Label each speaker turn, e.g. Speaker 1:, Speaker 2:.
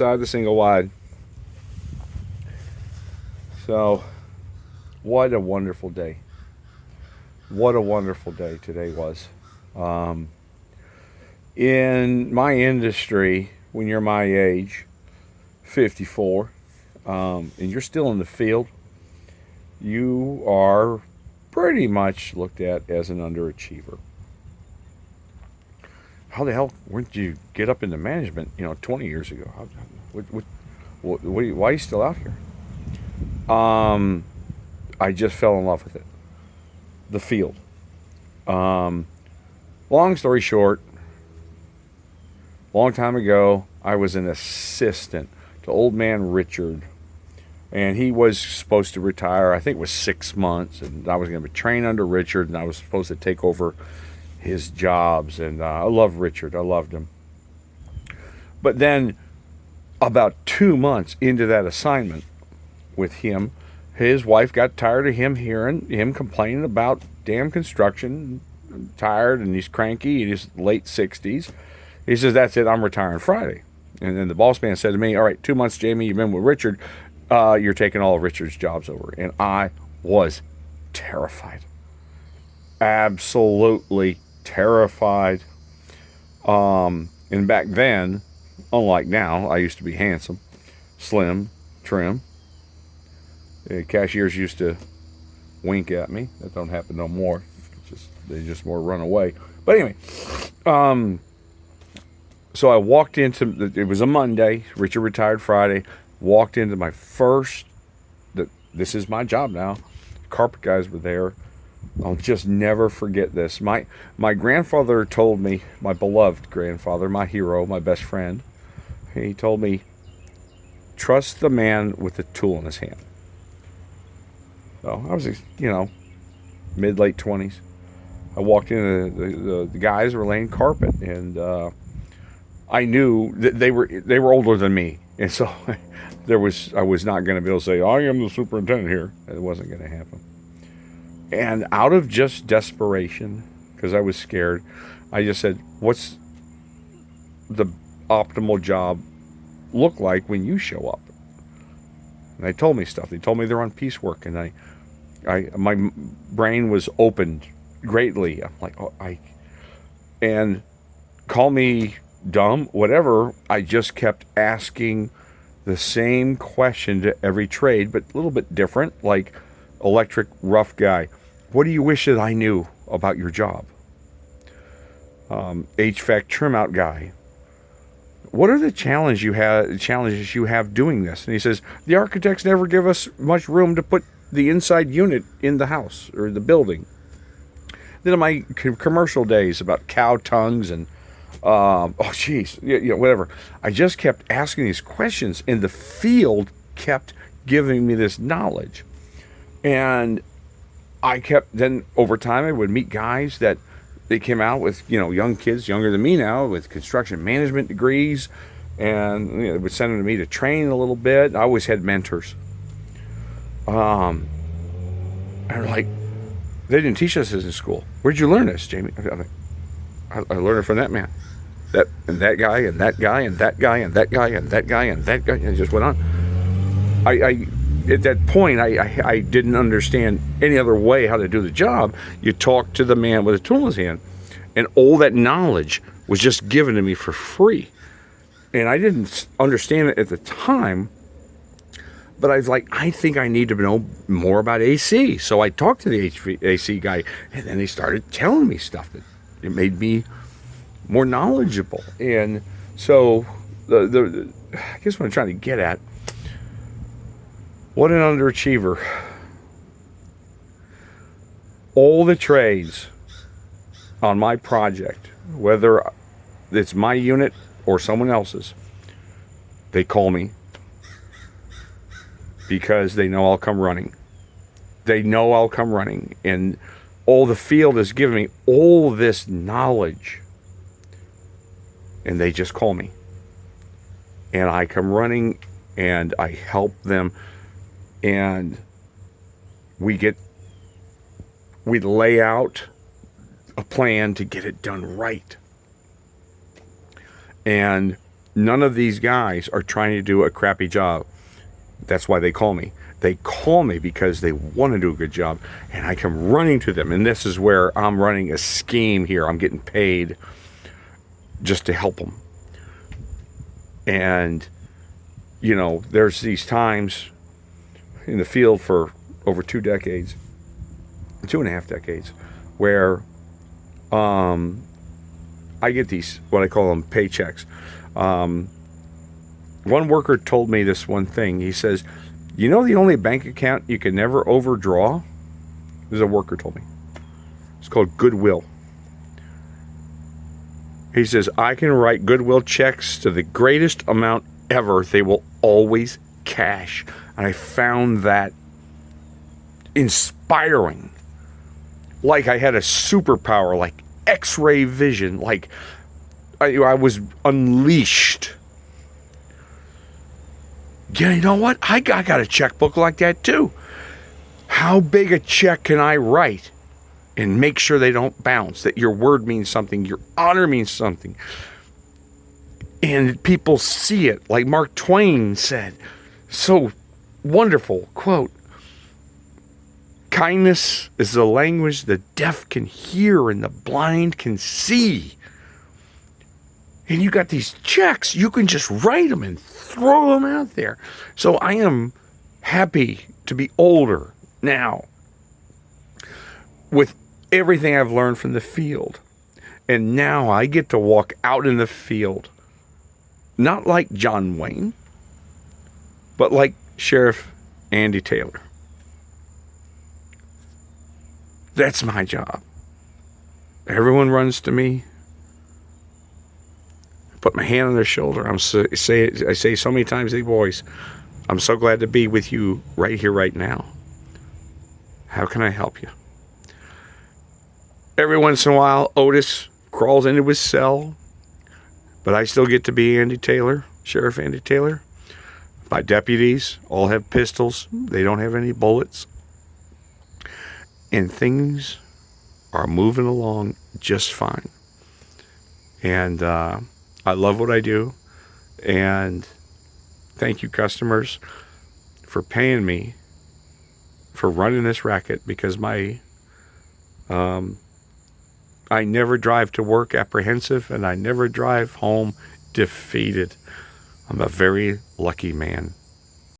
Speaker 1: Side the single wide. So, what a wonderful day. What a wonderful day today was. Um, in my industry, when you're my age, 54, and you're still in the field, you are pretty much looked at as an underachiever. How the hell weren't you get up into management, 20 years ago? Why are you still out here? I just fell in love with it. The field. Um, Long story short, long time ago, I was an assistant to old man Richard, and he was supposed to retire. I think it was 6 months, and I was going to train under Richard, and I was supposed to take over his jobs. And I love Richard. I loved him. But then, about 2 months into that assignment with him, his wife got tired of him hearing him complaining about damn construction, tired, and he's cranky in his late 60s. He says, "That's it, I'm retiring Friday." And then the boss man said to me, "All right, 2 months, Jamie, you've been with Richard. You're taking all of Richard's jobs over." And I was terrified. Absolutely terrified. And back then, unlike now, I used to be handsome, slim, trim. The cashiers used to wink at me. That don't happen no more. They just more run away. But anyway, so I walked into, it was a Monday. Richard retired Friday. Walked into my first, this is my job now. Carpet guys were there. I'll just never forget this. My grandfather told me, my beloved grandfather, my hero, my best friend, he told me, trust the man with the tool in his hand. So I was, mid-late 20s. I walked in, the guys were laying carpet, and I knew that they were older than me, and so I was not going to be able to say, "I am the superintendent here." It wasn't going to happen. And out of just desperation, because I was scared, I just said, "What's the optimal job look like when you show up?" And they told me stuff. They told me they're on piecework, and my brain was opened greatly. I'm like, and call me dumb, whatever. I just kept asking the same question to every trade, but a little bit different. Like, electric rough guy, what do you wish that I knew about your job? HVAC trim out guy, what are the challenges you have doing this? And he says, the architects never give us much room to put the inside unit in the house or the building. Then in my commercial days about cow tongues and whatever, I just kept asking these questions, and the field kept giving me this knowledge. And I kept, then over time I would meet guys that they came out with, young kids younger than me now with construction management degrees, and they would send them to me to train a little bit. I always had mentors. And like, they didn't teach us this in school. Where'd you learn this, Jamie? I learned it from that man. That guy, and that guy, and that guy, and that guy, and that guy, and that guy, and it just went on. I at that point, I didn't understand any other way how to do the job. You talk to the man with a tool in his hand, and all that knowledge was just given to me for free. And I didn't understand it at the time, but I was like, I think I need to know more about AC. So I talked to the HVAC guy, and then he started telling me stuff that it made me more knowledgeable. And so I guess what I'm trying to get at, what an underachiever. All the trades on my project, whether it's my unit or someone else's, they call me because they know I'll come running. They know I'll come running. And all the field is giving me all this knowledge. And they just call me. And I come running and I help them. And we lay out a plan to get it done right. And None of these guys are trying to do a crappy job. That's why they call me. They call me because they want to do a good job, and I come running to them. And this is where I'm running a scheme here. I'm getting paid just to help them. And, you know, there's these times in the field for over 2 decades, 2.5 decades, where I get these, what I call them, paychecks. One worker told me this one thing. He says, you know the only bank account you can never overdraw? This is a worker told me. It's called Goodwill. He says, I can write Goodwill checks to the greatest amount ever. They will always cash. And I found that inspiring. Like I had a superpower, like X-ray vision, like I was unleashed. Yeah, you know what? I got a checkbook like that too. How big a check can I write and make sure they don't bounce, that your word means something, your honor means something, and people see it? Like Mark Twain said, so wonderful quote, kindness is the language the deaf can hear and the blind can see. And you got these checks, you can just write them and throw them out there. So I am happy to be older now with everything I've learned from the field. And now I get to walk out in the field, not like John Wayne, but like Sheriff Andy Taylor. That's my job. Everyone runs to me. Put my hand on their shoulder. I say so many times to the boys, I'm so glad to be with you right here, right now. How can I help you? Every once in a while, Otis crawls into his cell, but I still get to be Andy Taylor, Sheriff Andy Taylor. My deputies all have pistols. They don't have any bullets. And things are moving along just fine. And I love what I do, and thank you, customers, for paying me for running this racket, because I never drive to work apprehensive, and I never drive home defeated. I'm a very lucky man.